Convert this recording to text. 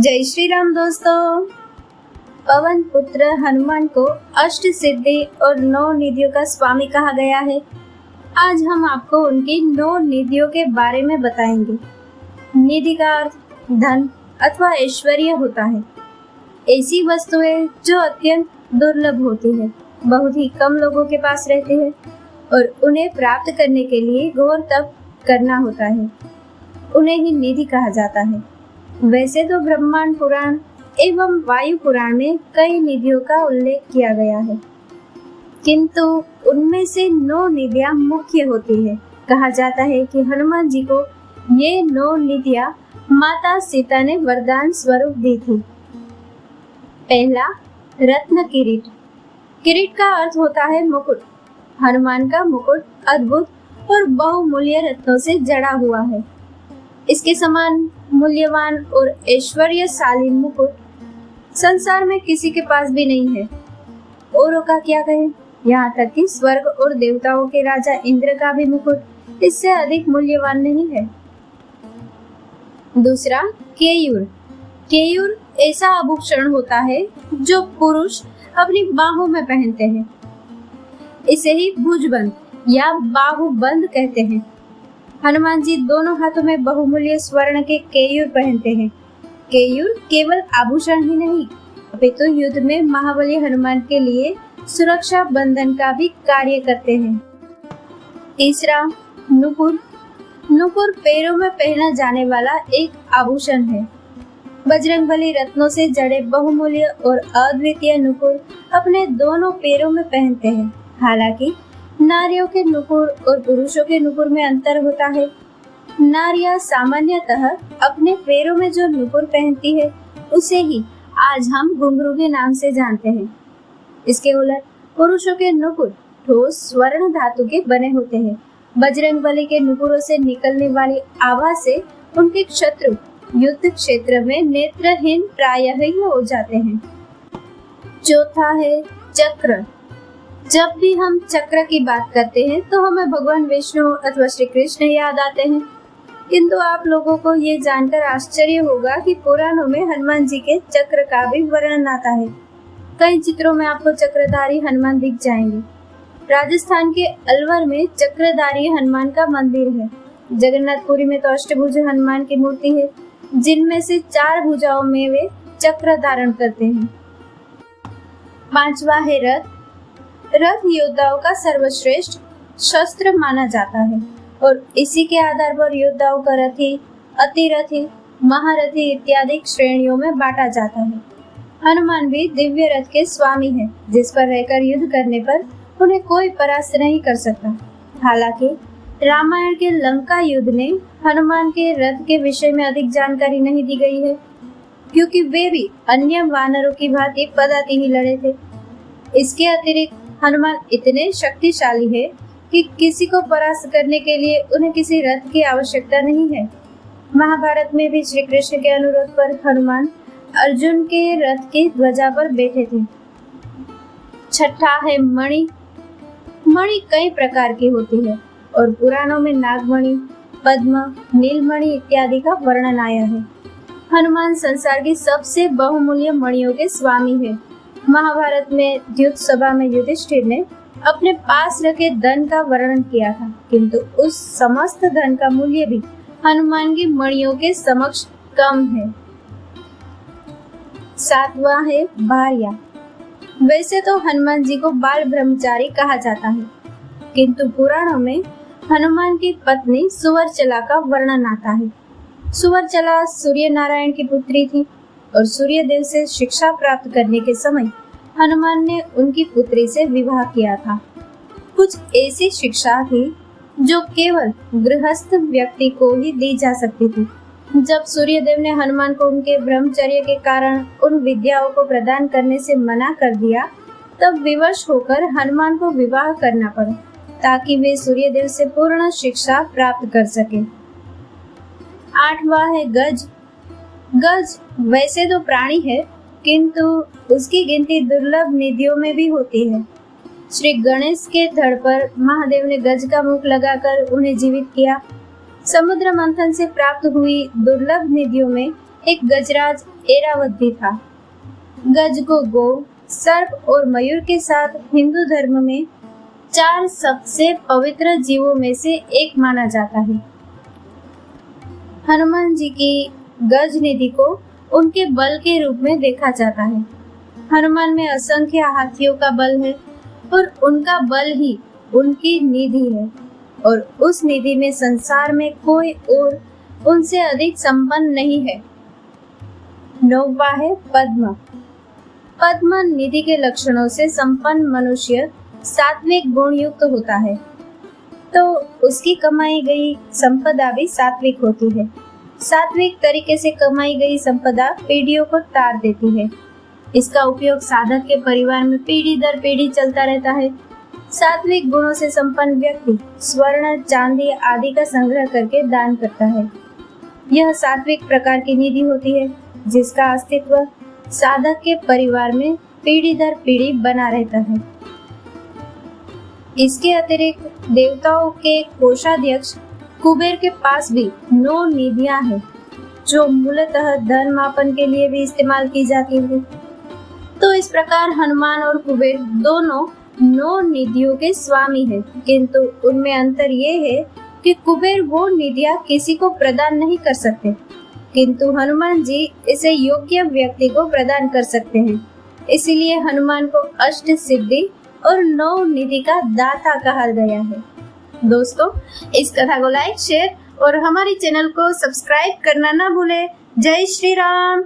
जय श्री राम दोस्तों। पवन पुत्र हनुमान को अष्ट सिद्धि और 9 निधियों का स्वामी कहा गया है। आज हम आपको उनकी 9 निधियों के बारे में बताएंगे। निधि का अर्थ धन अथवा ऐश्वर्य होता है। ऐसी वस्तुएं जो अत्यंत दुर्लभ होती है, बहुत ही कम लोगों के पास रहती है और उन्हें प्राप्त करने के लिए घोर तप करना होता है। उन्हें ही निधि कहा जाता है। वैसे तो ब्रह्मांड पुराण एवं वायु पुराण में कई निधियों का उल्लेख किया गया है, किंतु उनमें से 9 निधियां मुख्य होती है। कहा जाता है कि हनुमान जी को ये 9 निधियां माता सीता ने वरदान स्वरूप दी थी। पहला, रत्न किरीट। किरीट का अर्थ होता है मुकुट। हनुमान का मुकुट अद्भुत और बहुमूल्य रत्नों से जड़ा हुआ है। इसके समान मूल्यवान और ऐश्वर्यशाली मुकुट संसार में किसी के पास भी नहीं है। औरों का क्या कहें, यहाँ तक कि स्वर्ग और देवताओं के राजा इंद्र का भी मुकुट इससे अधिक मूल्यवान नहीं है। दूसरा, केयूर। केयूर ऐसा आभूषण होता है जो पुरुष अपनी बाहों में पहनते हैं। इसे ही भुजबंद या बाहुबंद कहते हैं। हनुमान जी दोनों हाथों में बहुमूल्य स्वर्ण के केयूर पहनते हैं। केयूर केवल आभूषण ही नहीं, अपितु युद्ध में महाबली हनुमान के लिए सुरक्षा बंधन का भी कार्य करते हैं। तीसरा, नुपुर। नुपुर पैरों में पहना जाने वाला एक आभूषण है। बजरंगबली रत्नों से जड़े बहुमूल्य और अद्वितीय नुपुर अपने दोनों पैरों में पहनते हैं। हालांकि नारियों के नुपुर और पुरुषों के नुपुर में अंतर होता है। नारियां सामान्यतः अपने पैरों में जो नुपुर पहनती है उसे ही आज हम घुंघरू के नाम से जानते हैं। इसके उलट पुरुषों के नुपुर ठोस स्वर्ण धातु के बने होते हैं। बजरंगबली के नुपुरों से निकलने वाली आभा से उनके शत्रु युद्ध क्षेत्र में नेत्रहीन प्रायः ही हो जाते हैं। चौथा है चक्र। जब भी हम चक्र की बात करते हैं तो हमें भगवान विष्णु अथवा श्री कृष्ण याद आते हैं, किंतु आप लोगों को ये जानकर आश्चर्य होगा कि पुराणों में हनुमान जी के चक्र का भी वर्णन आता है। कई चित्रों में आपको चक्रधारी हनुमान दिख जाएंगे। राजस्थान के अलवर में चक्रधारी हनुमान का मंदिर है। जगन्नाथपुरी में तो अष्टभुज हनुमान की मूर्ति है, जिनमें से 4 भुजाओं में वे चक्र धारण करते हैं। 5वां है रथ। रथ योद्धाओं का सर्वश्रेष्ठ शस्त्र माना जाता है और इसी के आधार पर योद्धाओं का रथी, अतिरथी, महारथी इत्यादि श्रेणियों में बांटा जाता है। हनुमान भी दिव्य रथ के स्वामी हैं, जिस पर रहकर युद्ध करने पर उन्हें कोई परास्त नहीं कर सकता। हालांकि रामायण के लंका युद्ध ने हनुमान के रथ के विषय में अधिक जानकारी नहीं दी गई है, क्योंकि वे भी अन्य वानरों की भांति पदाति ही लड़े थे। इसके अतिरिक्त हनुमान इतने शक्तिशाली है कि किसी को परास्त करने के लिए उन्हें किसी रथ की आवश्यकता नहीं है। महाभारत में भी श्री कृष्ण के अनुरोध पर हनुमान अर्जुन के रथ की ध्वजा पर बैठे थे। छठा है मणि। मणि कई प्रकार की होती है और पुराणों में नागमणि, पद्म, नीलमणि इत्यादि का वर्णन आया है। हनुमान संसार की सबसे बहुमूल्य मणियों के स्वामी है। महाभारत में युद्ध सभा में युधिष्ठिर ने अपने पास रखे धन का वर्णन किया था, किंतु उस समस्त धन का मूल्य भी हनुमान की मणियों के समक्ष कम है। 7वां है भार्या। वैसे तो हनुमान जी को बाल ब्रह्मचारी कहा जाता है, किंतु पुराणों में हनुमान की पत्नी सुवर्चला का वर्णन आता है। सुवर्चला सूर्य नारायण की पुत्री थी और सूर्य देव से शिक्षा प्राप्त करने के समय हनुमान ने उनकी पुत्री से विवाह किया था। कुछ ऐसी शिक्षा थी जो केवल गृहस्थ व्यक्ति को ही दी जा सकती थी। जब सूर्य देव ने हनुमान को उनके ब्रह्मचर्य के कारण उन विद्याओं को प्रदान करने से मना कर दिया, तब विवश होकर हनुमान को विवाह करना पड़ा, ताकि वे सूर्य देव से पूर्ण शिक्षा प्राप्त कर सके। 8वां है गज। गज वैसे तो प्राणी है, किंतु उसकी गिनती दुर्लभ निधियों में भी होती है। श्री गणेश के धड़ पर महादेव ने गज का मुख लगाकर उन्हें जीवित किया। समुद्र मंथन से प्राप्त हुई दुर्लभ निधियों में एक गजराज ऐरावत भी था। गज को गो, सर्प और मयूर के साथ हिंदू धर्म में 4 सबसे पवित्र जीवों में से एक माना जाता है। हनुमान जी की गज निधि को उनके बल के रूप में देखा जाता है। हनुमान में असंख्य हाथियों का बल है और उनका बल ही उनकी निधि है और उस निधि में संसार में कोई और उनसे अधिक संपन्न नहीं है। 9वां है पद्म। पद्म निधि के लक्षणों से संपन्न मनुष्य सात्विक गुण युक्त होता है, तो उसकी कमाई गई संपदा भी सात्विक होती है। सात्विक तरीके से कमाई गई संपदा पीढ़ियों को तार देती है। इसका उपयोग साधक के परिवार में पीढ़ी दर पीढ़ी चलता रहता है। सात्विक गुणों से संपन्न व्यक्ति स्वर्ण, चांदी आदि का संग्रह करके दान करता है। यह सात्विक प्रकार की निधि होती है, जिसका अस्तित्व साधक के परिवार में पीढ़ी दर पीढ़ी बना रहता है। इसके अतिरिक्त देवताओं के कोषाध्यक्ष कुबेर के पास भी 9 निधियां हैं, जो मूलतः धन मापन के लिए भी इस्तेमाल की जाती है। तो इस प्रकार हनुमान और कुबेर दोनों 9 निधियों के स्वामी हैं, किंतु उनमें अंतर ये है कि कुबेर वो निधियां किसी को प्रदान नहीं कर सकते, किंतु हनुमान जी इसे योग्य व्यक्ति को प्रदान कर सकते हैं। इसीलिए हनुमान को अष्ट सिद्धि और 9 निधि का दाता कहा गया है। दोस्तों, इस कथा को लाइक, शेयर और हमारे चैनल को सब्सक्राइब करना ना भूले। जय श्री राम।